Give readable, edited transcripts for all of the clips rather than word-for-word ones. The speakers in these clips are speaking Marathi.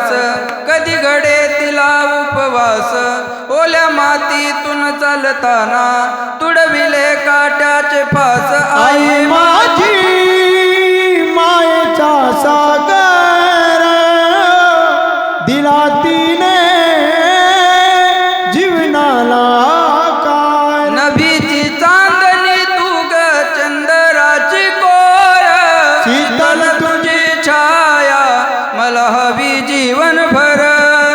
ध्यास, कधी घडे तिला उपवास, ओल्या मातीतून चालताना तुडविले काट्याचे फास. आई माझी मायेचा सागर दिला तिने जीवनाला काय. नभीची चांदणी तू ग चंद्राची कोर, शीतल तुझी छाया मला हवी जीवनभर.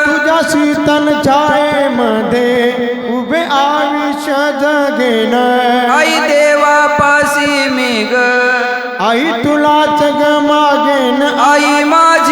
तुझ्या शीतल छायेमध्ये उभे आयुष्य जगेन. आई देवापासी मी ग, आई तुलाच ग मागेन. आई माझी